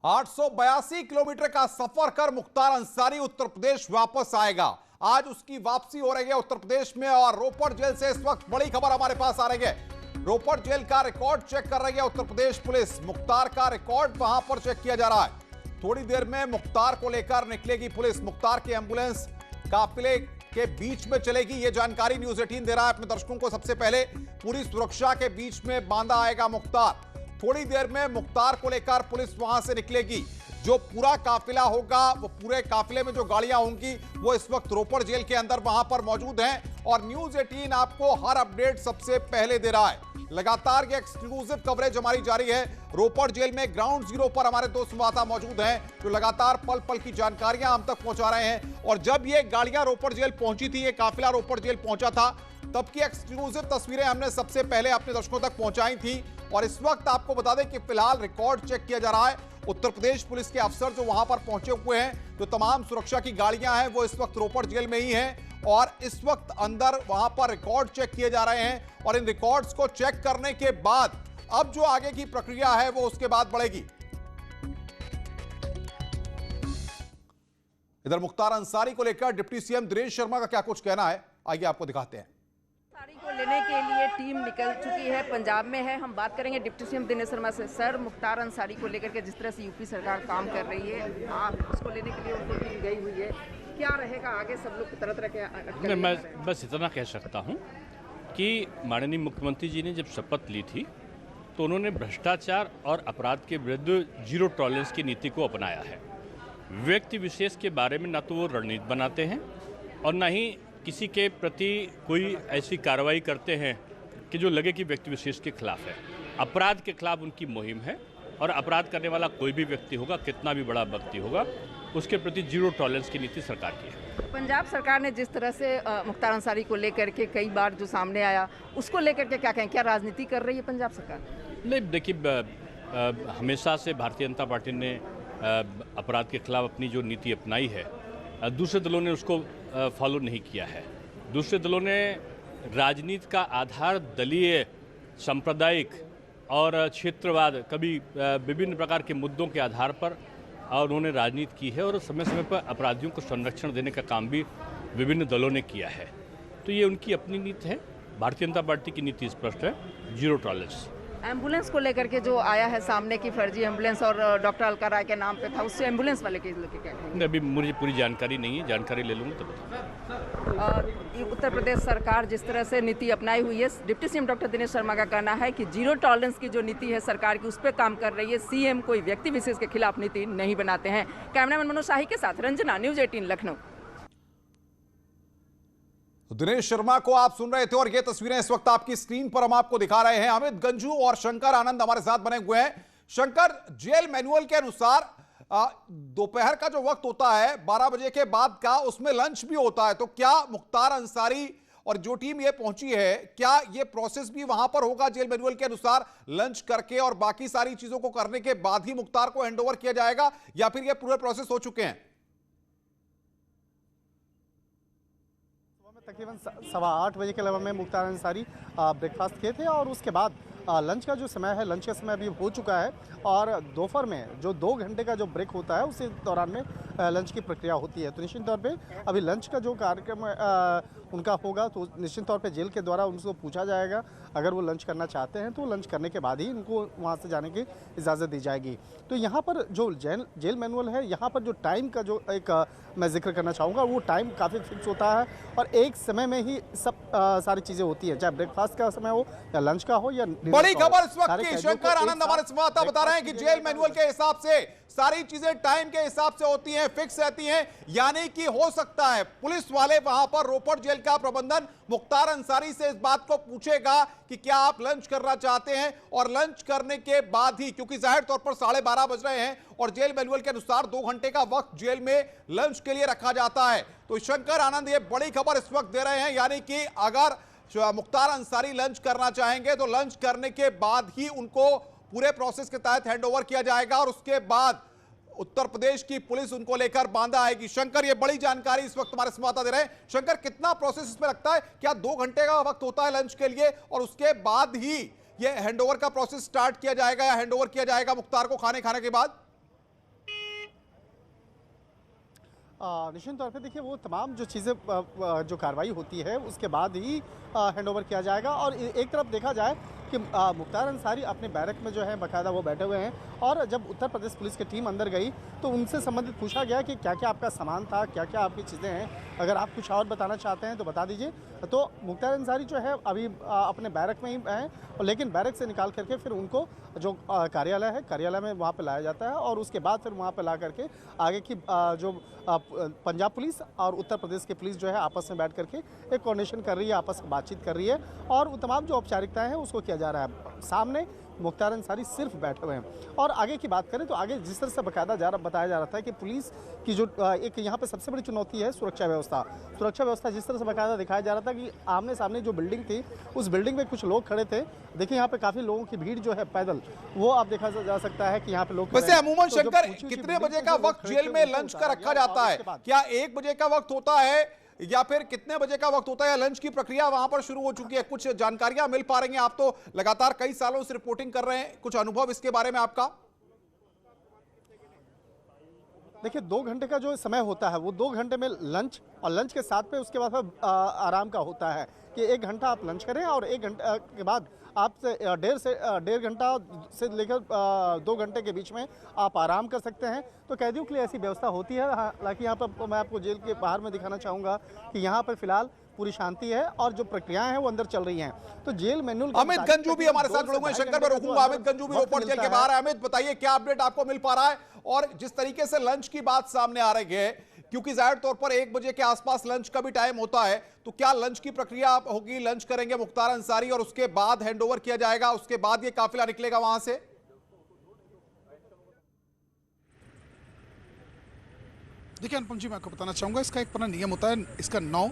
882 kilometre का सफर कर मुख्तार अंसारी उत्तर प्रदेश वापस आएगा। आज उसकी वापसी हो रही है उत्तर प्रदेश में और रोपड़ जेल से इस वक्त बड़ी खबर हमारे पास आ रही है। रोपड़ जेल का रिकॉर्ड चेक कर रही है उत्तर प्रदेश पुलिस। मुख्तार का रिकॉर्ड वहां पर चेक किया जा रहा है। थोड़ी देर में मुख्तार को लेकर निकलेगी पुलिस। मुख्तार की एंबुलेंस काफिले के बीच में चलेगी, यह जानकारी न्यूज़ 18 दे रहा है अपने दर्शकों को। सबसे पहले पूरी सुरक्षा के बीच में बांधा आएगा मुख्तार। थोड़ी देर में मुख्तार को लेकर पुलिस वहां से निकलेगी। जो पूरा काफिला होगा, वो पूरे काफिले में जो गाड़ियां होंगी वो इस वक्त रोपड़ जेल के अंदर वहां पर मौजूद हैं और न्यूज़ 18 आपको हर अपडेट सबसे पहले दे रहा है। लगातार ये एक्सक्लूसिव कवरेज हमारी जारी है। रोपड़ जेल में ग्राउंड जीरो पर हमारे दो संवाददाता मौजूद हैं जो लगातार पल पल की जानकारियां हम तक पहुंचा रहे हैं। और जब ये गाड़ियां रोपड़ जेल पहुंची थी, ये काफिला रोपड़ जेल पहुंचा था, तब की एक्सक्लूसिव तस्वीरें हमने सबसे पहले अपने दर्शकों तक पहुंचाई थी। और इस वक्त आपको बता दें कि फिलहाल रिकॉर्ड चेक किया जा रहा है। उत्तर प्रदेश पुलिस के अफसर जो वहां पर पहुंचे हुए हैं, जो तमाम सुरक्षा की गाड़ियां हैं, वो इस वक्त रोपड़ जेल में ही हैं और इस वक्त अंदर वहां पर रिकॉर्ड चेक किए जा रहे हैं। और इन रिकॉर्ड्स को चेक करने के बाद अब जो आगे की प्रक्रिया है वो उसके बाद बढ़ेगी। इधर मुख्तार अंसारी को लेकर डिप्टी सीएम दिनेश शर्मा का क्या कुछ कहना है, आइए आपको दिखाते हैं। अंसारी को लेने के लिए टीम निकल चुकी है, पंजाब में है। हम बात करेंगे डिप्टी सीएम दिनेश शर्मा से। सर, मुख्तार अंसारी को लेकर के जिस तरह से यूपी सरकार काम कर रही है, आप उसको लेने के लिए उनको टीम गई हुई है, क्या रहेगा आगे? सब लोग तरह तरह के मैं बस इतना कह सकता हूं कि माननीय मुख्यमंत्री जी ने जब शपथ ली थी तो उन्होंने भ्रष्टाचार और अपराध के विरुद्ध जीरो टॉलरेंस की नीति को अपनाया है। व्यक्ति विशेष के बारे में ना तो वो रणनीति बनाते हैं और ना ही किसी के प्रति कोई ऐसी कार्रवाई करते हैं कि जो लगे कि व्यक्ति विशेष के खिलाफ है। अपराध के खिलाफ उनकी मुहिम है और अपराध करने वाला कोई भी व्यक्ति होगा, कितना भी बड़ा व्यक्ति होगा, उसके प्रति जीरो टॉलरेंस की नीति सरकार की है। पंजाब सरकार ने जिस तरह से मुख्तार अंसारी को लेकर के कई बार जो सामने आया, उसको लेकर के क्या कहें? क्या राजनीति कर रही है पंजाब सरकार? नहीं, देखिए, हमेशा से भारतीय जनता पार्टी ने अपराध के खिलाफ अपनी जो नीति अपनाई है, दूसरे दलों ने उसको फॉलो नहीं किया है। दूसरे दलों ने राजनीति का आधार दलीय, सांप्रदायिक और क्षेत्रवाद, कभी विभिन्न प्रकार के मुद्दों के आधार पर और उन्होंने राजनीति की है और समय समय पर अपराधियों को संरक्षण देने का काम भी विभिन्न दलों ने किया है। तो ये उनकी अपनी नीति है। भारतीय जनता पार्टी की नीति स्पष्ट है, जीरो टॉलरेंस। एम्बुलेंस को लेकर के जो आया है सामने की फर्जी एम्बुलेंस और डॉक्टर अलका राय के नाम पे था, उससे एम्बुलेंस वाले के क्या कहेंगे? अभी मुझे पूरी जानकारी नहीं है, जानकारी ले लूँगा तो बताऊँ। उत्तर प्रदेश सरकार जिस तरह से नीति अपनाई हुई है, deputy CM doctor Dinesh Sharma का कहना है कि जीरो टॉलरेंस की जो नीति है सरकार की, उस पर काम कर रही है। सीएम कोई व्यक्ति विशेष के खिलाफ नीति नहीं बनाते हैं। कैमरामैन मनोज शाही के साथ रंजना, न्यूज़ 18 लखनऊ। दिनेश शर्मा को आप सुन रहे थे और ये तस्वीरें इस वक्त आपकी स्क्रीन पर हम आपको दिखा रहे हैं। अमित गंजू और शंकर आनंद हमारे साथ बने हुए हैं। शंकर, जेल मैनुअल के अनुसार दोपहर का जो वक्त होता है 12 बजे के बाद का, उसमें लंच भी होता है। तो क्या मुख्तार अंसारी और जो टीम ये पहुंची है, क्या ये प्रोसेस भी वहां पर होगा जेल मैनुअल के अनुसार, लंच करके और बाकी सारी चीजों को करने के बाद ही मुख्तार को हैंडओवर किया जाएगा, या फिर ये पूरे प्रोसेस हो चुके हैं? तकरीबन 8:15 बजे के लगभग में मुख्तार अंसारी ब्रेकफास्ट किए थे और उसके बाद लंच का जो समय है, लंच का समय अभी हो चुका है और दोपहर में जो 2 घंटे का जो ब्रेक होता है उसी दौरान में लंच की प्रक्रिया होती है। तो निश्चित तौर पे अभी लंच का जो कार्यक्रम उनका होगा तो निश्चित तौर पे जेल के द्वारा उनको पूछा जाएगा। अगर वो लंच करना चाहते हैं तो लंच करने के बाद ही उनको वहाँ से जाने की इजाज़त दी जाएगी। तो यहाँ पर जो जेल मैनुअल है, यहाँ पर जो टाइम का जो एक मैं जिक्र करना चाहूँगा, वो टाइम काफ़ी फिक्स होता है और एक समय में ही सब सारी चीज़ें होती हैं, चाहे ब्रेकफास्ट का समय हो या लंच का हो या। बड़ी खबर इस वक्त की, शंकर आनंद हमारे संवाददाता बता रहे हैं कि जेल मैनुअल के हिसाब से सारी चीजें टाइम के हिसाब से होती हैं, फिक्स रहती हैं। यानी कि हो सकता है पुलिस वाले वहां पर रोपड़ जेल का प्रबंधन मुख्तार अंसारी से इस बात को पूछेगा कि क्या आप लंच करना चाहते हैं, और लंच करने के बाद ही, क्योंकि जाहिर तौर पर 12:30 बज रहे हैं और जेल मैनुअल के अनुसार 2 घंटे का वक्त जेल में लंच के लिए रखा जाता है। तो शंकर आनंद ये बड़ी खबर इस वक्त दे रहे हैं, यानी कि अगर मुख्तार अंसारी लंच करना चाहेंगे तो लंच करने के बाद ही उनको पूरे प्रोसेस के तहत हैंडओवर किया जाएगा और उसके बाद उत्तर प्रदेश की पुलिस उनको लेकर बांधा आएगी। शंकर, ये बड़ी जानकारी इस वक्त हमारे संवाददाता दे रहे हैं। शंकर, कितना प्रोसेस इसमें लगता है? क्या 2 घंटे का वक्त होता है लंच के लिए और उसके बाद ही ये हैंडओवर का प्रोसेस स्टार्ट किया जाएगा या हैंडओवर किया जाएगा मुख्तार को खाने के बाद? निश्चित तौर पे देखिए वो तमाम जो चीज़ें जो कार्रवाई होती है उसके बाद ही हैंडओवर किया जाएगा। और एक तरफ देखा जाए कि मुख्तार अंसारी अपने बैरक में जो है बाकायदा वो बैठे हुए हैं, और जब उत्तर प्रदेश पुलिस की टीम अंदर गई तो उनसे संबंधित पूछा गया कि क्या क्या आपका सामान था, क्या क्या आपकी चीज़ें हैं, अगर आप कुछ और बताना चाहते हैं तो बता दीजिए। तो मुख्तार अंसारी जो है अभी अपने बैरक में ही हैं, लेकिन बैरक से निकाल करके फिर उनको जो कार्यालय है, कार्यालय में वहाँ पर लाया जाता है, और उसके बाद फिर वहाँ पर ला करके आगे की जो पंजाब पुलिस और उत्तर प्रदेश की पुलिस जो है आपस में बैठ करके एक कोऑर्डिनेशन कर रही है, आपस में बातचीत कर रही है, और वो तमाम जो औपचारिकताएं हैं उसको किया जा रहा है। सामने मुख्तार अंसारी सिर्फ बैठे हुए हैं। और आगे की बात करें तो आगे जिस तरह से बाकायदा बताया जा रहा था कि पुलिस की जो एक यहाँ पे सबसे बड़ी चुनौती है सुरक्षा व्यवस्था। सुरक्षा व्यवस्था जिस तरह से बाकायदा दिखाया जा रहा था कि आमने सामने जो बिल्डिंग थी उस बिल्डिंग में कुछ लोग खड़े थे। देखिए यहाँ पे काफ़ी लोगों की भीड़ जो है पैदल, वो आप देखा जा सकता है कि यहाँ पे लोग। वैसे अमूमन शंकर, कितने बजे का वक्त जेल में लंच का रखा जाता है? क्या 1 बजे का वक्त होता है या फिर कितने बजे का वक्त होता है, या लंच की प्रक्रिया वहां पर शुरू हो चुकी है? कुछ जानकारियां मिल पा रही हैं? आप तो लगातार कई सालों से रिपोर्टिंग कर रहे हैं, कुछ अनुभव इसके बारे में आपका? देखिए 2 घंटे का जो समय होता है वो 2 घंटे में लंच, और लंच के साथ पे उसके बाद आराम का होता है कि 1 घंटा आप लंच करें, और 1 घंटे के बाद आप डेढ़ घंटा से लेकर 2 घंटे के बीच में आप आराम कर सकते हैं। तो कैदियों के लिए ऐसी व्यवस्था होती है। हालांकि यहाँ पर मैं आपको जेल के बाहर में दिखाना चाहूँगा कि यहाँ पर फिलहाल पूरी शांति है, और जो प्रक्रियाएं हैं वो अंदर चल रही हैं। तो जेल मैनुअल। अमित गंजू भी हमारे साथ जुड़े हुए हैं। शंकर, मैं रोकूंगा, अमित गंजू भी रोपड़ जेल के बाहर है। अमित, बताइए क्या अपडेट आपको मिल पा रहा है, और जिस तरीके से लंच की बात सामने आ रही है, क्योंकि जाहिर तौर पर 1 बजे के आसपास लंच का भी टाइम होता है, तो क्या लंच की प्रक्रिया होगी? लंच करेंगे मुख्तार अंसारी और उसके बाद हैंडओवर किया जाएगा, उसके बाद ये काफिला निकलेगा वहां से? देखिए अनुपम जी, मैं आपको बताना चाहूँगा, इसका एक अपना नियम होता है। इसका 9,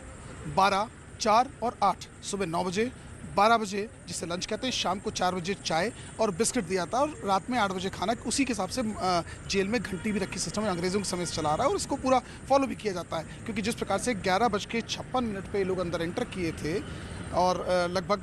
12, 4 और 8, सुबह 9 बजे, 12 बजे जिसे लंच कहते हैं, शाम को 4 बजे चाय और बिस्किट दिया जाता है, और रात में 8 बजे खाना। उसी के हिसाब से जेल में घंटी भी रखी सिस्टम है, अंग्रेज़ों के समय से चला रहा है, और इसको पूरा फॉलो भी किया जाता है। क्योंकि जिस प्रकार से 11:56 पे लोग अंदर एंटर किए थे, और लगभग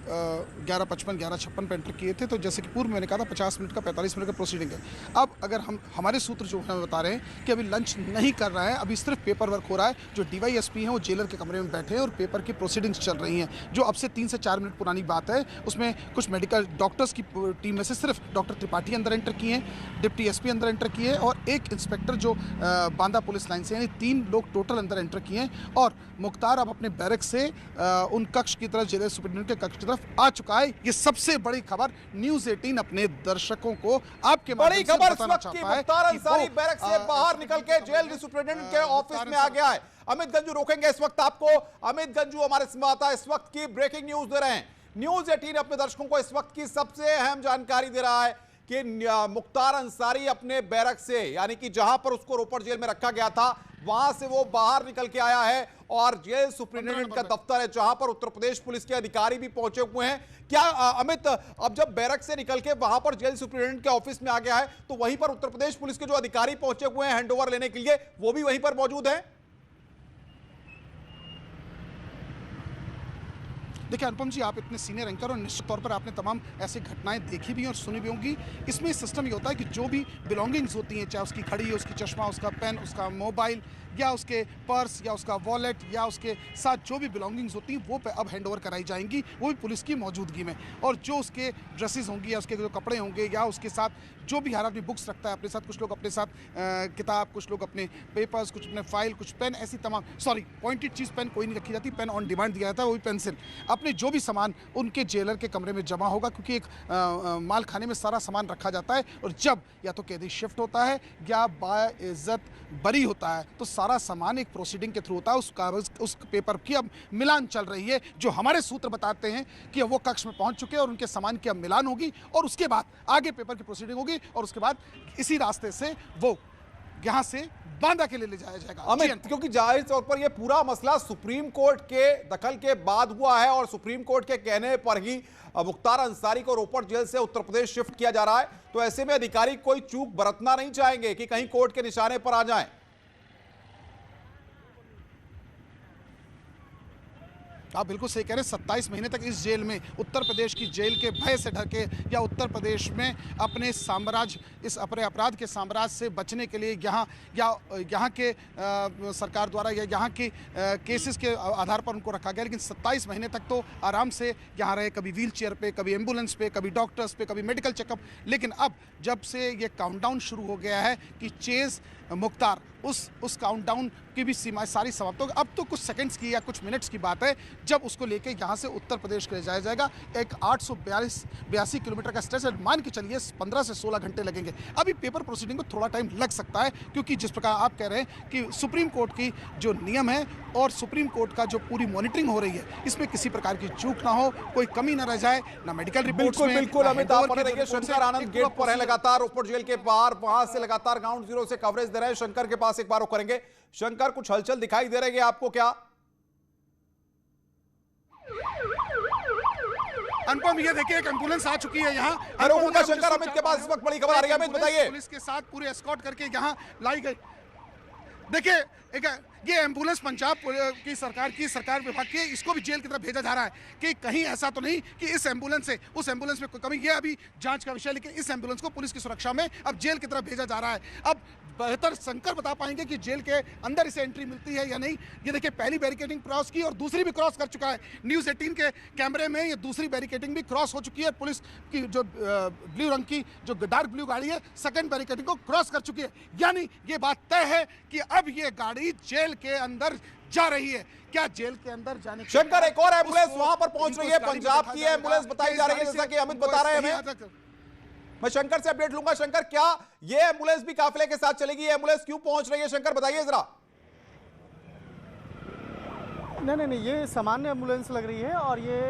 11:55, 11:56 पे एंटर किए थे, तो जैसे कि पूर्व मैंने कहा था 50 मिनट का, 45 मिनट का प्रोसीडिंग है। अब अगर हमारे सूत्र जो हमें बता रहे हैं कि अभी लंच नहीं कर रहा है, अभी सिर्फ पेपर वर्क हो रहा है। जो DYSP हैं वो जेलर के कमरे में बैठे हैं और पेपर की प्रोसीडिंग्स चल रही हैं, जो अब से 3 से 4 मिनट पुरानी बात है। उसमें कुछ मेडिकल डॉक्टर्स की टीम में से सिर्फ डॉक्टर त्रिपाठी अंदर एंटर किए हैं, डिप्टी SP अंदर एंटर किए हैं, और एक इंस्पेक्टर जो बांदा पुलिस लाइन से, यानी 3 लोग टोटल अंदर एंटर किए हैं। और मुख्तार अब अपने बैरक से उन कक्ष की तरफ, जेलर सुपरिटेंडेंट के कक्ष की तरफ आ चुका है। ये सबसे बड़ी खबर न्यूज़ 18 अपने दर्शकों को आपके बड़ी खबर इस वक्त की मुख्तार अंसारी बैरक से बाहर निकल के जेल सुपरिटेंडेंट के ऑफिस में आ गया है। अमित गंजू रोकेंगे इस वक्त आपको। अमित गंजू हमारे संवाददाता इस वक्त की ब्रेकिंग न्यूज दे रहे हैं। न्यूज़ 18 अपने दर्शकों को इस वक्त की सबसे अहम जानकारी दे रहा है कि मुख्तार अंसारी अपने बैरक से, यानी कि जहां पर उसको रोपड़ जेल में रखा गया था, वहां से वो बाहर निकल के आया है, और जेल सुपरिटेंडेंट का दफ्तर है जहां पर उत्तर प्रदेश पुलिस के अधिकारी भी पहुंचे हुए हैं। क्या अमित, अब जब बैरक से निकल के वहां पर जेल सुपरिटेंडेंट के ऑफिस में आ गया है, तो वहीं पर उत्तर प्रदेश पुलिस के जो अधिकारी पहुंचे हुए हैं हैंडओवर लेने के लिए, वो भी वहीं पर मौजूद हैं? देखिए अनुपम जी, आप इतने सीनियर एंकर और निश्चित तौर पर आपने तमाम ऐसी घटनाएं देखी भी और सुनी भी होंगी। इसमें सिस्टम ये होता है कि जो भी बिलोंगिंग्स होती हैं, चाहे उसकी घड़ी, उसकी चश्मा, उसका पेन, उसका मोबाइल, या उसके पर्स, या उसका वॉलेट, या उसके साथ जो भी बिलोंगिंग्स होती हैं, वो अब हैंडओवर कराई जाएंगी, वो भी पुलिस की मौजूदगी में। और जो उसके ड्रेसेस होंगी, या उसके जो कपड़े होंगे, या उसके साथ जो भी हर आदमी बुक्स रखता है अपने साथ, कुछ लोग अपने साथ किताब, कुछ लोग अपने पेपर्स, कुछ अपने फाइल, कुछ पेन, ऐसी तमाम, सॉरी पॉइंटेड चीज़ पेन कोई नहीं रखी जाती, पेन ऑन डिमांड दिया जाता है, वो भी पेंसिल। अपने जो भी सामान उनके जेलर के कमरे में जमा होगा, क्योंकि एक माल खाने में सारा सामान रखा जाता है, और जब या तो कैदी शिफ्ट होता है या बाइज्जत बरी होता है, तो सारा सामान एक प्रोसीडिंग के थ्रू होता है। उस कागज, उस पेपर की अब मिलान चल रही है, जो हमारे सूत्र बताते हैं कि वो कक्ष में पहुंच चुके हैं, और उनके सामान की अब मिलान होगी, और उसके बाद आगे पेपर की प्रोसीडिंग होगी, और उसके बाद इसी रास्ते से वो यहां से बांदा के लिए ले जाया जाएगा। अमित, क्योंकि जाहिर तौर पर यह पूरा मसला सुप्रीम कोर्ट के दखल के बाद हुआ है, और सुप्रीम कोर्ट के कहने पर ही मुख्तार अंसारी को रोपड़ जेल से उत्तर प्रदेश शिफ्ट किया जा रहा है, तो ऐसे में अधिकारी कोई चूक बरतना नहीं चाहेंगे कि कहीं कोर्ट के निशाने पर आ जाएं। आप बिल्कुल सही कह रहे हैं। 27 महीने तक इस जेल में, उत्तर प्रदेश की जेल के भय से ढके या उत्तर प्रदेश में अपने साम्राज्य, इस अपने अपराध के साम्राज्य से बचने के लिए यहाँ के सरकार द्वारा या यहाँ की केसेस के आधार पर उनको रखा गया। लेकिन 27 महीने तक तो आराम से यहाँ रहे, कभी व्हील चेयर पे, कभी एम्बुलेंस पे, कभी डॉक्टर्स पे, कभी मेडिकल चेकअप। लेकिन अब जब से ये काउंटडाउन शुरू हो गया है कि चेज मुख्तार, उस काउंटडाउन की भी सीमाएं सारी समाप्त हो गई। अब तो कुछ सेकंड्स की या कुछ मिनट्स की बात है जब उसको लेके यहाँ से उत्तर प्रदेश ले जाया जाएगा। एक 882 किलोमीटर का स्ट्रेच है, मान के चलिए 15 से 16 घंटे लगेंगे। अभी पेपर प्रोसीडिंग में थोड़ा टाइम लग सकता है, क्योंकि जिस प्रकार आप कह रहे हैं कि सुप्रीम कोर्ट की जो नियम है और सुप्रीम कोर्ट का जो पूरी मॉनिटरिंग हो रही है, इसमें किसी प्रकार की चूक ना हो, कोई कमी ना रह जाए, ना मेडिकल रिपोर्ट्स में। बिल्कुल अमित, आप बने रहिए। शंकर आनंद गेट पर है लगातार, रोपड़ जेल के बाहर, वहां से लगातार ग्राउंड जीरो से कवरेज दे रहे हैं। शंकर के पास एक बार करेंगे। शंकर, कुछ हलचल दिखाई दे रही है आपको क्या? अनुपम, ये देखिए एक एम्बुलेंस आ चुकी है यहाँ। शंकर, अमित के पास इस वक्त बड़ी खबर आ रही है, अमित बताइए। पुलिस के साथ पूरे एस्कॉर्ट करके यहाँ लाई गई। देखिए ये एम्बुलेंस पंजाब की सरकार विभाग की है, इसको भी जेल की तरफ भेजा जा रहा है कि कहीं ऐसा तो नहीं कि इस एम्बुलेंस से उस एम्बुलेंस में कोई कमी। ये अभी जांच का विषय है, लेकिन इस एम्बुलेंस को पुलिस की सुरक्षा में अब जेल की तरफ भेजा जा रहा है। अब बेहतर शंकर बता पाएंगे कि जेल के अंदर इसे एंट्री मिलती है या नहीं। ये देखिए पहली बैरिकेडिंग क्रॉस की और दूसरी भी क्रॉस कर चुका है। न्यूज़ 18 के कैमरे में ये दूसरी बैरिकेडिंग भी क्रॉस हो चुकी है। पुलिस की जो ब्लू रंग की जो डार्क ब्लू गाड़ी है, सेकंड बैरिकेडिंग को क्रॉस कर चुकी है। यानी ये बात तय है कि अब ये गाड़ी जेल के अंदर जा रही है। क्या जेल के अंदर जाने के शंकर, एक और एम्बुलेंस वहां पर पहुंच रही है, पंजाब की एम्बुलेंस बताई जा रही है, जैसा कि अमित बता रहे हैं। मैं शंकर से अपडेट लूंगा। शंकर, क्या ये एम्बुलेंस भी काफिले के साथ चलेगी? ये एम्बुलेंस क्यों पहुंच रही है, शंकर बताइए जरा। नहीं, ये सामान्य एम्बुलेंस लग रही है और ये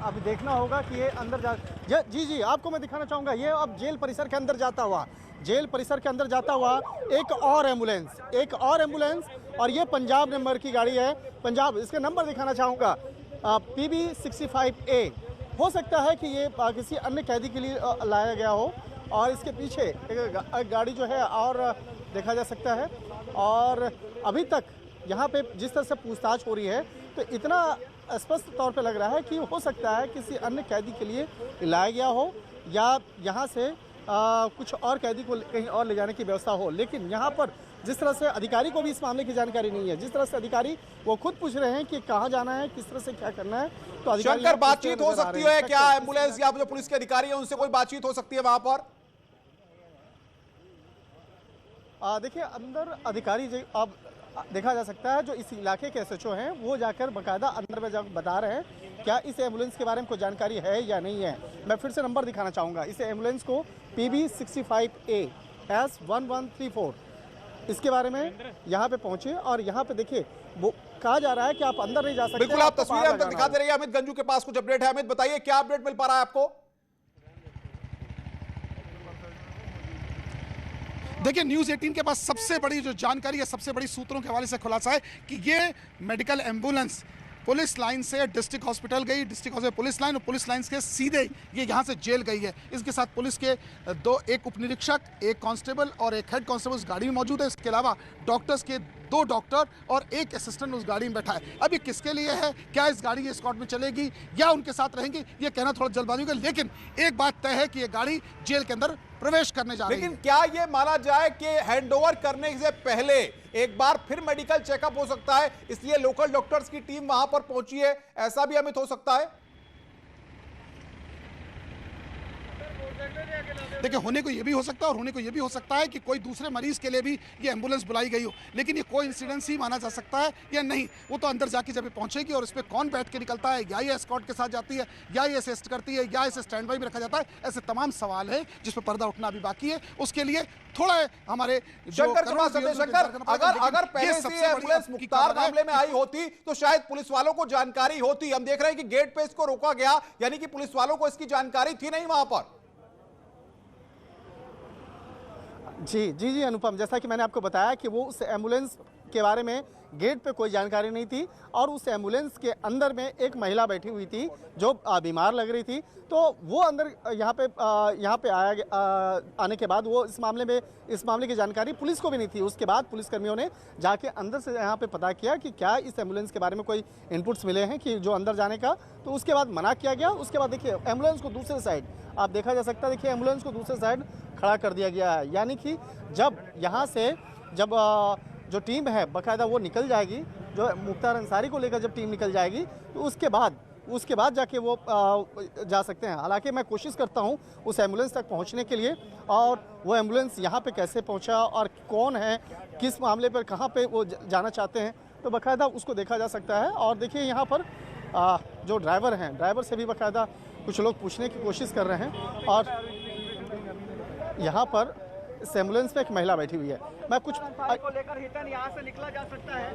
अभी देखना होगा कि ये अंदर जा जी आपको मैं दिखाना चाहूँगा। ये अब जेल परिसर के अंदर जाता हुआ एक और एम्बुलेंस और ये पंजाब नंबर की गाड़ी है। पंजाब, इसका नंबर दिखाना चाहूँगा, PB 65A। हो सकता है कि ये किसी अन्य कैदी के लिए लाया गया हो और इसके पीछे एक गाड़ी जो है और देखा जा सकता है। और अभी तक यहाँ पे जिस तरह से पूछताछ हो रही है तो इतना स्पष्ट तौर पे लग रहा है कि हो सकता है किसी अन्य कैदी के लिए लाया गया हो या यहाँ से कुछ और कैदी को कहीं और ले जाने की व्यवस्था हो। लेकिन यहाँ पर जिस तरह से अधिकारी को भी इस मामले की जानकारी नहीं है, जिस तरह से अधिकारी वो खुद पूछ रहे हैं कि कहाँ जाना है, किस तरह से क्या करना है, तो अधिकारी शंकर, बातचीत हो सकती है क्या? एम्बुलेंस या जो पुलिस के अधिकारी हैं उनसे कोई बातचीत हो सकती है वहां पर? देखिए अंदर अधिकारी अब देखा जा सकता है, जो इस इलाके के SHO हैं वो जाकर बाकायदा अंदर में जाकर बता रहे हैं क्या इस एम्बुलेंस के बारे में कोई जानकारी है या नहीं है। मैं फिर से नंबर दिखाना चाहूँगा। इस एम्बुलेंस को PB 65A S1134, इसके बारे में यहाँ पे पहुँचे और यहाँ पे देखिए वो कहा जा रहा है कि आप अंदर नहीं जा सकते। बिल्कुल, आप तस्वीरें हम तक दिखा दे रही है। अमित गंजू के पास कुछ अपडेट है। अमित बताइए, क्या अपडेट मिल पा रहा है आपको? देखिए न्यूज़ 18 के पास सबसे बड़ी जो जानकारी है, सबसे बड़ी सूत्रों के हवाले से खुलासा है कि ये मेडिकल एम्बुलेंस पुलिस लाइन से डिस्ट्रिक्ट हॉस्पिटल गई, डिस्ट्रिक्ट हॉस्पिटल पुलिस लाइन और पुलिस लाइन के सीधे ये यहाँ से जेल गई है। इसके साथ पुलिस के एक उपनिरीक्षक, एक कांस्टेबल और एक हेड कांस्टेबल उस गाड़ी में मौजूद है। इसके अलावा डॉक्टर्स के 2 डॉक्टर और एक असिस्टेंट उस गाड़ी में बैठा है। अब ये किसके लिए है, क्या इस गाड़ी ये एस्कॉर्ट में चलेगी या उनके साथ रहेंगी, ये कहना थोड़ा जल्दबाजी होगा। लेकिन एक बात तय है कि ये गाड़ी जेल के अंदर प्रवेश करने जा रही है। लेकिन क्या ये माना जाए कि हैंडओवर करने से पहले एक बार फिर मेडिकल चेकअप हो सकता है, इसलिए लोकल डॉक्टर्स की टीम वहां पर पहुंची है, ऐसा भी अमित हो सकता है? देखिए होने को ये भी हो सकता है और होने को ये भी हो सकता है कि कोई दूसरे मरीज के लिए भी ये एम्बुलेंस बुलाई गई हो। लेकिन ये कोई इंसिडेंस ही माना जा सकता है या नहीं, वो तो अंदर जाके जब पहुंचेगी और इस पर कौन बैठ के निकलता है, या ये एस्कॉर्ट के साथ जाती है, या ये असिस्ट करती है, या इसे स्टैंड बाई में रखा जाता है, ऐसे तमाम सवाल है जिस पर पर्दा उठना अभी बाकी है। उसके लिए थोड़ा हमारे शंकर अगर पहले से एम्बुलेंस मुख्तार मामले में आई होती तो शायद पुलिस वालों को जानकारी होती। हम देख रहे हैं कि गेट पे इसको रोका गया, यानी कि पुलिस वालों को इसकी जानकारी थी नहीं वहां पर। जी अनुपम, जैसा कि मैंने आपको बताया कि वो उस एम्बुलेंस के बारे में गेट पे कोई जानकारी नहीं थी और उस एम्बुलेंस के अंदर में एक महिला बैठी हुई थी जो बीमार लग रही थी। तो वो अंदर यहाँ पे आने के बाद वो इस मामले की जानकारी पुलिस को भी नहीं थी। उसके बाद पुलिसकर्मियों ने जाके अंदर से यहाँ पे पता किया कि क्या इस एम्बुलेंस के बारे में कोई इनपुट्स मिले हैं कि जो अंदर जाने का, तो उसके बाद मना किया गया। उसके बाद देखिए एम्बुलेंस को दूसरे साइड आप देखा जा सकता है, देखिए एम्बुलेंस को दूसरे साइड खड़ा कर दिया गया है। यानी कि जब यहाँ से जो टीम है बाकायदा वो निकल जाएगी, जो मुख्तार अंसारी को लेकर जब टीम निकल जाएगी तो उसके बाद जाके वो जा सकते हैं। हालांकि मैं कोशिश करता हूं उस एम्बुलेंस तक पहुंचने के लिए, और वो एम्बुलेंस यहां पे कैसे पहुंचा और कौन है, किस मामले पर कहां पे वो जाना चाहते हैं, तो बाकायदा उसको देखा जा सकता है। और देखिए यहां पर जो ड्राइवर हैं, ड्राइवर से भी बाकायदा कुछ लोग पूछने की कोशिश कर रहे हैं। और यहाँ पर इस एम्बुलेंस में एक महिला बैठी हुई है। मैं कुछ को लेकर हिटन यहाँ से निकला जा सकता है,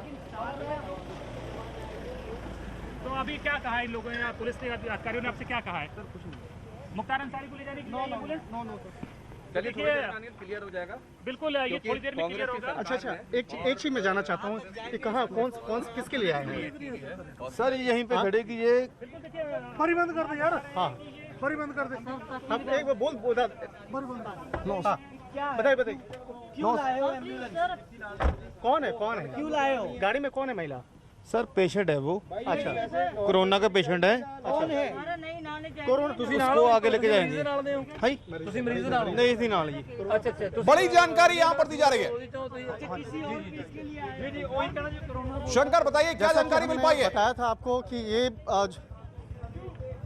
तो अभी क्या कहा इन लोगों ने, पुलिस के अधिकारियों ने आपसे क्या कहा है? सर कुछ नहीं, मुख्तार अंसारी को ले जाने के लिए एम्बुलेंस चलिए क्लियर हो जाएगा। बिल्कुल ये थोड़ी देर में क्लियर होगा। अच्छा एक चीज मैं जानना चाहता हूँ कि कहाँ कौन किसके लिए आए हैं? सर यहीं पे खड़े की ये फरी बंद कर दे यार। हाँ फरी बंद कर दे। हम एक बार बोल बताइए क्यों लाए हो एम्बुलेंस? कौन है क्यों लाए हो? गाड़ी में कौन है महिला? सर पेशेंट है वो, अच्छा कोरोना का पेशेंट है। कौन है? उसको आगे लेके जाएंगे। हाई नहीं इसी नाल जी। अच्छा बड़ी जानकारी यहाँ पर दी जा रही है। शंकर बताइए क्या जानकारी मिल पाई है? बताया था आपको कि ये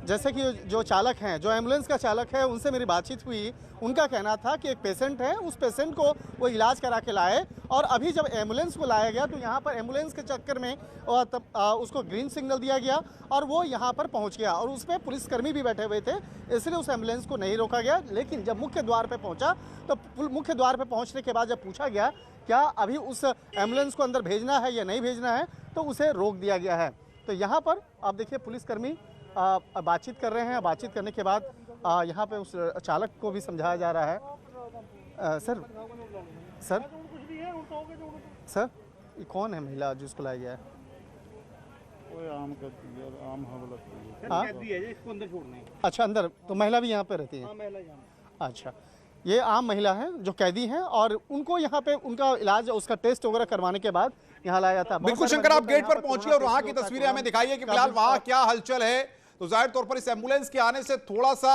जैसे कि जो चालक हैं, जो एम्बुलेंस का चालक है, उनसे मेरी बातचीत हुई। उनका कहना था कि एक पेशेंट है, उस पेशेंट को वो इलाज करा के लाए, और अभी जब एम्बुलेंस को लाया गया तो यहाँ पर एम्बुलेंस के चक्कर में उसको ग्रीन सिग्नल दिया गया और वो यहाँ पर पहुँच गया, और उसमें पुलिसकर्मी भी बैठे हुए थे, इसलिए उस एम्बुलेंस को नहीं रोका गया। लेकिन जब मुख्य द्वार पर पहुँचा तो मुख्य द्वार पर पहुँचने के बाद जब पूछा गया क्या अभी उस एम्बुलेंस को अंदर भेजना है या नहीं भेजना है, तो उसे रोक दिया गया है। तो यहाँ पर आप देखिए पुलिसकर्मी बातचीत कर रहे हैं। बातचीत करने के बाद यहाँ पे उस चालक को भी समझाया जा रहा है। सर ये कौन है महिला जिसको लाया गया है? इसको अंदर छोड़ना है। अच्छा अंदर, तो महिला भी यहाँ पे रहती है? अच्छा, ये आम महिला है जो कैदी हैं, और उनको यहाँ पे उनका इलाज, उसका टेस्ट वगैरह करवाने के बाद यहाँ लाया जाता है। बिल्कुल शंकर, आप गेट पर पहुंचिए और वहां की तस्वीरें हमें दिखाइए कि फिलहाल वहां क्या हलचल है। तो जाहिर तौर पर इस एम्बुलेंस के आने से थोड़ा सा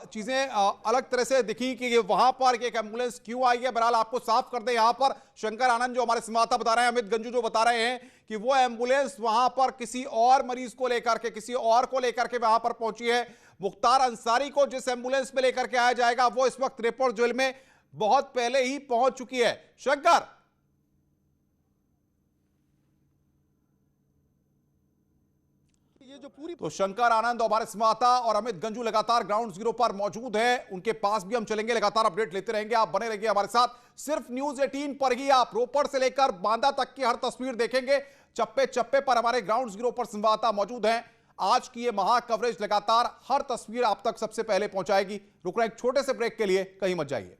चीजें अलग तरह से दिखी कि वहां पर एक एम्बुलेंस क्यों आई है। बहरहाल आपको साफ कर दे, यहां पर शंकर आनंद जो हमारे संवाददाता बता रहे हैं, अमित गंजू जो बता रहे हैं कि वो एम्बुलेंस वहां पर किसी और मरीज को लेकर के, किसी और को लेकर के वहां पर पहुंची है। मुख्तार अंसारी को जिस एम्बुलेंस में लेकर के आया जाएगा वो इस वक्त रेपो जेल में बहुत पहले ही पहुंच चुकी है। शंकर, तो शंकर आनंद हमारे संवाददाता और अमित गंजू लगातार ग्राउंड जीरो पर मौजूद है, उनके पास भी हम चलेंगे, लगातार अपडेट लेते रहेंगे। आप बने रहिए हमारे साथ। सिर्फ न्यूज 18 पर ही आप रोपड़ से लेकर बांदा तक की हर तस्वीर देखेंगे। चप्पे चप्पे पर हमारे ग्राउंड जीरो पर संवाददाता मौजूद हैं। आज की ये महा कवरेज लगातार हर तस्वीर आप तक सबसे पहले पहुंचाएगी। रुक रहे एक छोटे से ब्रेक के लिए, कहीं मत जाइए।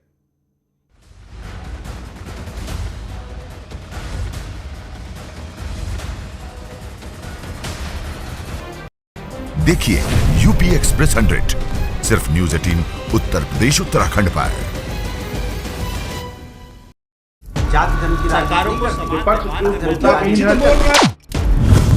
देखिए यूपी एक्सप्रेस 100 सिर्फ न्यूज 18 उत्तर प्रदेश उत्तराखंड पर।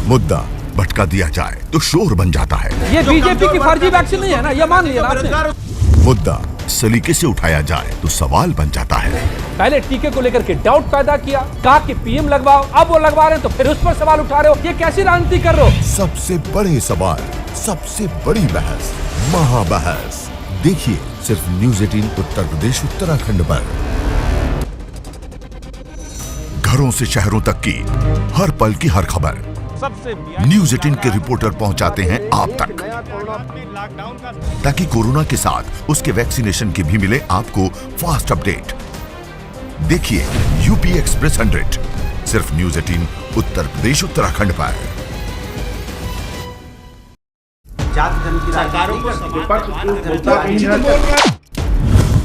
मुद्दा भटका दिया जाए तो शोर बन जाता है। ये बीजेपी की फर्जी वैक्सीन नहीं है ना, ये मान लिया आपने। मुद्दा सलीके से उठाया जाए तो सवाल बन जाता है। पहले टीके को लेकर के डाउट पैदा किया, कहा कि पीएम लगवाओ, अब वो लगवा रहे हैं तो फिर उस पर सवाल उठा रहे हो। ये कैसी राजनीति कर रहे हो? सबसे बड़े सवाल, सबसे बड़ी बहस, महाबहस देखिए सिर्फ न्यूज 18 उत्तर प्रदेश उत्तराखंड पर। घरों से शहरों तक की हर पल की हर खबर न्यूज 18 के रिपोर्टर पहुंचाते हैं आप तक, ताकि कोरोना के साथ उसके वैक्सीनेशन की भी मिले आपको फास्ट अपडेट। देखिए यूपी एक्सप्रेस 100 सिर्फ न्यूज 18 उत्तर प्रदेश उत्तराखंड पर।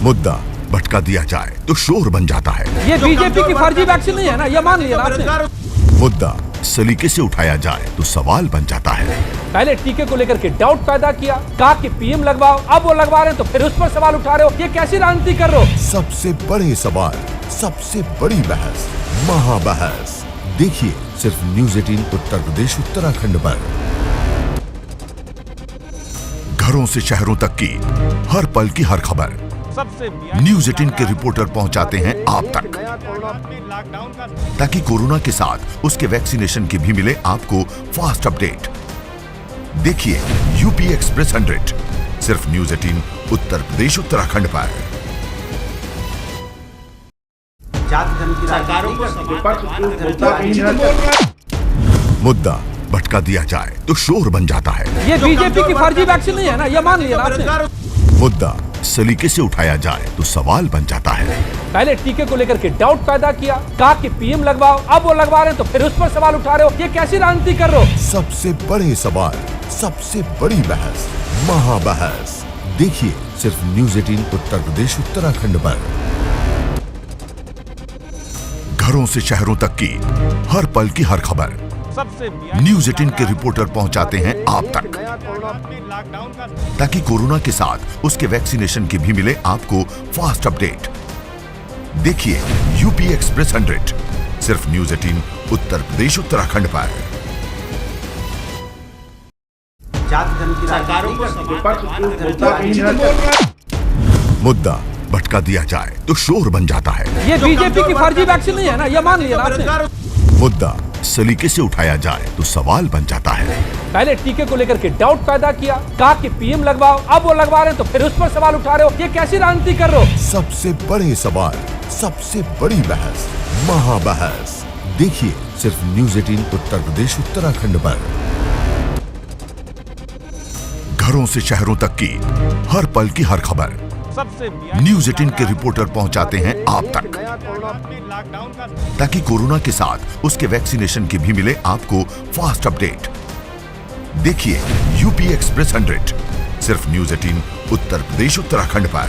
मुद्दा भटका दिया जाए तो शोर बन जाता है। ये बीजेपी की फर्जी वैक्सीन नहीं है ना, ये मान लिया ना आपने। मुद्दा सलीके से उठाया जाए तो सवाल बन जाता है। पहले टीके को लेकर के डाउट पैदा किया, कहा कि पीएम लगवाओ, अब वो लगवा रहे हैं तो फिर उस पर सवाल उठा रहे हो, ये कैसी राजनीति कर रहे हो? सबसे बड़े सवाल, सबसे बड़ी बहस, महाबहस देखिए सिर्फ न्यूज़ 18 उत्तर प्रदेश उत्तराखंड पर। घरों से शहरों तक की हर पल की हर खबर न्यूज़ 18 के रिपोर्टर पहुंचाते हैं आप तक, ताकि कोरोना के साथ उसके वैक्सीनेशन की भी मिले आपको फास्ट अपडेट। देखिए यूपी एक्सप्रेस 100 सिर्फ न्यूज़ 18 उत्तर प्रदेश उत्तराखंड पर। मुद्दा भटका दिया जाए तो शोर बन जाता है। ये बीजेपी की फर्जी वैक्सीन नहीं है ना, ये मान लिया ना आपने। मुद्दा सलीके से उठाया जाए तो सवाल बन जाता है। पहले टीके को लेकर के डाउट पैदा किया, कहा कि पीएम लगवाओ, अब वो लगवा रहे हैं तो फिर उस पर सवाल उठा रहे हो, ये कैसी राजनीति कर रहे हो? सबसे बड़े सवाल, सबसे बड़ी बहस, महाबहस देखिए सिर्फ न्यूज़ 18 उत्तर प्रदेश उत्तराखंड पर। घरों से शहरों तक की हर पल की हर खबर न्यूज़ 18 के रिपोर्टर पहुंचाते हैं आप तक, ताकि कोरोना के साथ उसके वैक्सीनेशन की भी मिले आपको फास्ट अपडेट। देखिए यूपी एक्सप्रेस 100 सिर्फ न्यूज़ 18 उत्तर प्रदेश उत्तराखंड पर। मुद्दा भटका दिया जाए तो शोर बन जाता है। ये बीजेपी की फर्जी वैक्सीन नहीं है ना, ये मान लिया ना आपने। मुद्दा सलीके से उठाया जाए तो सवाल बन जाता है। पहले टीके को लेकर के डाउट पैदा किया, कहा कि पीएम लगवाओ, अब वो लगवा रहे हैं तो फिर उस पर सवाल उठा रहे हो, ये कैसी राजनीति कर रहे हो? सबसे बड़े सवाल, सबसे बड़ी बहस, महाबहस देखिए सिर्फ न्यूज़ 18 उत्तर प्रदेश उत्तराखंड पर। घरों से शहरों तक की हर पल की हर खबर न्यूज़ 18 के रिपोर्टर पहुंचाते हैं आप तक, ताकि कोरोना के साथ उसके वैक्सीनेशन की भी मिले आपको फास्ट अपडेट। देखिए यूपी एक्सप्रेस 100 सिर्फ न्यूज़ 18 उत्तर प्रदेश उत्तराखंड पर।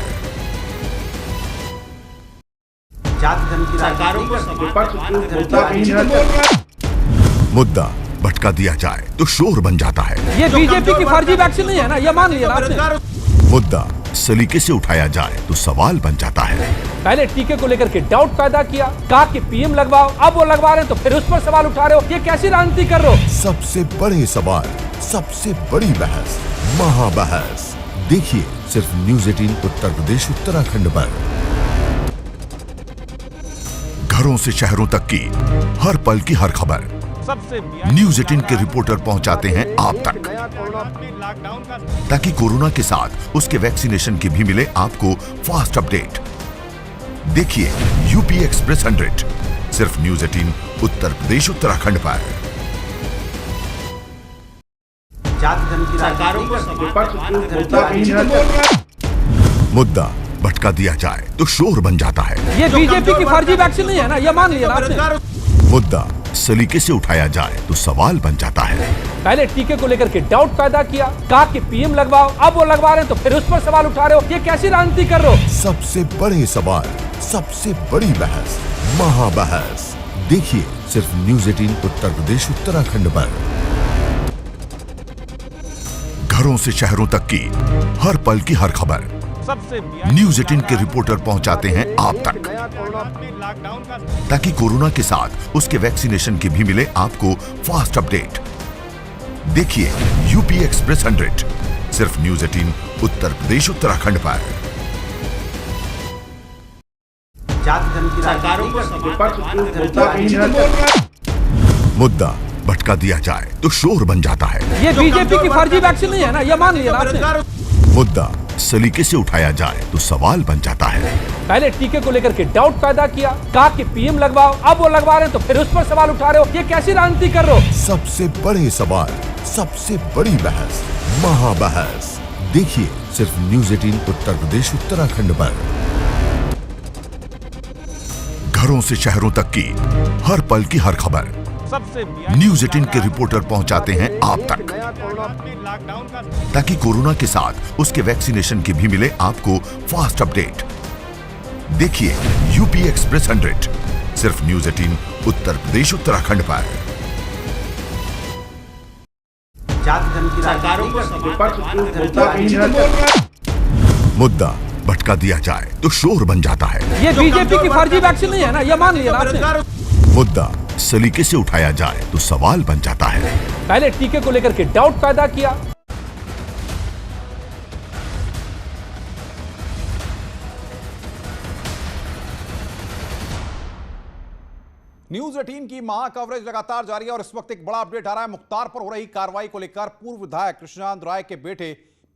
मुद्दा भटका दिया जाए तो शोर बन जाता है। ये बीजेपी की फर्जी वैक्सीन नहीं है ना, ये मान लिया ना आपने। मुद्दा सलीके से उठाया जाए तो सवाल बन जाता है। पहले टीके को लेकर के डाउट पैदा किया, कहा कि पीएम लगवाओ, अब वो लगवा रहे हैं तो फिर उस पर सवाल उठा रहे हो, ये कैसी राजनीति कर रहे हो? सबसे बड़े सवाल, सबसे बड़ी बहस, महाबहस देखिए सिर्फ न्यूज़ 18 उत्तर प्रदेश उत्तराखंड पर। घरों से शहरों तक की हर पल की हर खबर न्यूज़ 18 के रिपोर्टर पहुंचाते हैं आप तक, ताकि कोरोना के साथ उसके वैक्सीनेशन की भी मिले आपको फास्ट अपडेट। देखिए यूपी एक्सप्रेस 100 सिर्फ न्यूज़ 18 उत्तर प्रदेश उत्तराखंड पर। मुद्दा भटका दिया जाए तो शोर बन जाता है। ये बीजेपी की फर्जी वैक्सीन नहीं है ना, ये मान लिया ना आपने। मुद्दा सलीके से उठाया जाए तो सवाल बन जाता है। पहले टीके को लेकर के डाउट पैदा किया, कहा कि पीएम लगवाओ, अब वो लगवा रहे हैं तो फिर उस पर सवाल उठा रहे हो, ये कैसी राजनीति कर रहे हो? सबसे बड़े सवाल, सबसे बड़ी बहस, महाबहस देखिए सिर्फ न्यूज़ 18 उत्तर प्रदेश उत्तराखंड पर। घरों से शहरों तक की हर पल की हर खबर न्यूज़ 18 के रिपोर्टर पहुंचाते हैं आप तक, ताकि कोरोना के साथ उसके वैक्सीनेशन की भी मिले आपको फास्ट अपडेट। देखिए यूपी एक्सप्रेस 100 सिर्फ न्यूज़ 18 उत्तर प्रदेश उत्तराखंड पर। मुद्दा भटका दिया जाए तो शोर बन जाता है। ये बीजेपी की फर्जी वैक्सीन नहीं है ना, ये मान लिया ना आपने। मुद्दा सलीके से उठाया जाए तो सवाल बन जाता है। पहले टीके को लेकर के डाउट पैदा किया, कहा कि पीएम लगवाओ, अब वो लगवा रहे हैं तो फिर उस पर सवाल उठा रहे हो, ये कैसी राजनीति कर रहे हो? सबसे बड़े सवाल, सबसे बड़ी बहस, महाबहस देखिए सिर्फ न्यूज़ 18 उत्तर प्रदेश उत्तराखंड पर। घरों से शहरों तक की हर पल की हर खबर न्यूज़ 18 के रिपोर्टर पहुंचाते हैं आप तक, ताकि कोरोना के साथ उसके वैक्सीनेशन की भी मिले आपको फास्ट अपडेट। देखिए यूपी एक्सप्रेस 100 सिर्फ न्यूज 18 उत्तर प्रदेश उत्तराखंड पर। मुद्दा भटका दिया जाए तो शोर बन जाता है। ये बीजेपी की फर्जी वैक्सीन नहीं है ना, ये मान लिया ना आपने। मुद्दा सलीके से उठाया जाए तो सवाल बन जाता है। पहले टीके को लेकर के डाउट पैदा किया, न्यूज 18 की महा कवरेज लगातार जारी है और इस वक्त एक बड़ा अपडेट आ रहा है। मुख्तार पर हो रही कार्रवाई को लेकर पूर्व विधायक कृष्णानंद राय के बेटे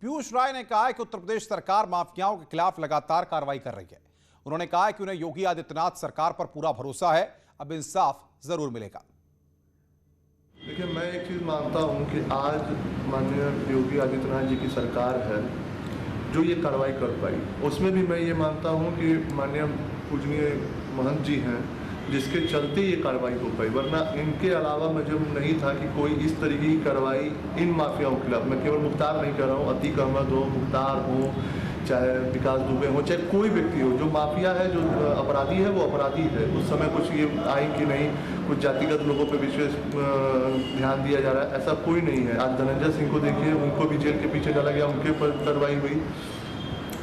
पीयूष राय ने कहा है कि उत्तर प्रदेश सरकार माफियाओं के खिलाफ लगातार कार्रवाई कर रही है। उन्होंने कहा है कि उन्हें योगी आदित्यनाथ सरकार पर पूरा भरोसा है, अब इंसाफ जरूर मिलेगा। देखिए, मैं एक चीज मानता हूं कि आज माननीय योगी आदित्यनाथ जी की सरकार है जो ये कार्रवाई कर पाई। उसमें भी मैं ये मानता हूं कि माननीय पूजनीय महंत जी हैं जिसके चलते ये कार्रवाई हो पाई, वरना इनके अलावा मुझे नहीं था कि कोई इस तरीके की कार्रवाई इन माफियाओं के खिलाफ। मैं केवल मुख्तार नहीं कर रहा हूँ, अतीक अहमद हो, मुख्तार हो, चाहे विकास दुबे हो, चाहे कोई व्यक्ति हो, जो माफिया है, जो अपराधी है, वो अपराधी है। उस समय कुछ ये आई कि नहीं कुछ जातिगत लोगों पर विशेष ध्यान दिया जा रहा है, ऐसा कोई नहीं है। आज धनंजय सिंह को देखिए, उनको भी जेल के पीछे डाला गया, उनके पर कार्रवाई हुई।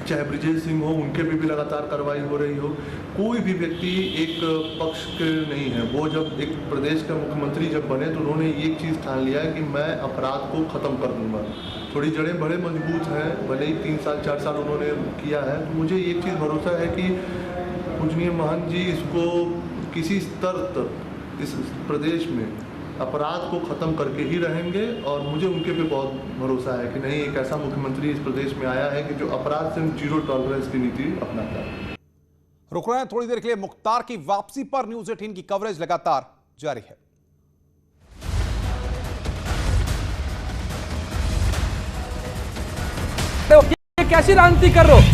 चाहे ब्रिजेश सिंह हो, उनके भी लगातार कार्रवाई हो रही हो। कोई भी व्यक्ति एक पक्ष के नहीं है। वो जब एक प्रदेश के मुख्यमंत्री जब बने तो उन्होंने एक चीज़ ठान लिया है कि मैं अपराध को ख़त्म कर दूंगा। थोड़ी जड़ें बड़े मजबूत हैं, भले ही 3 साल 4 साल उन्होंने किया है, तो मुझे एक चीज़ भरोसा है कि पूजनीय महंत जी इसको किसी स्तर तक इस प्रदेश में अपराध को खत्म करके ही रहेंगे। और मुझे उनके पे बहुत भरोसा है कि नहीं, एक ऐसा मुख्यमंत्री इस प्रदेश में आया है कि जो अपराध से जीरो टॉलरेंस की नीति अपनाता है। रुक रहे हैं थोड़ी देर के लिए। मुख्तार की वापसी पर न्यूज 18 की कवरेज लगातार जारी है। ये कैसी राजनीति कर रहे हो?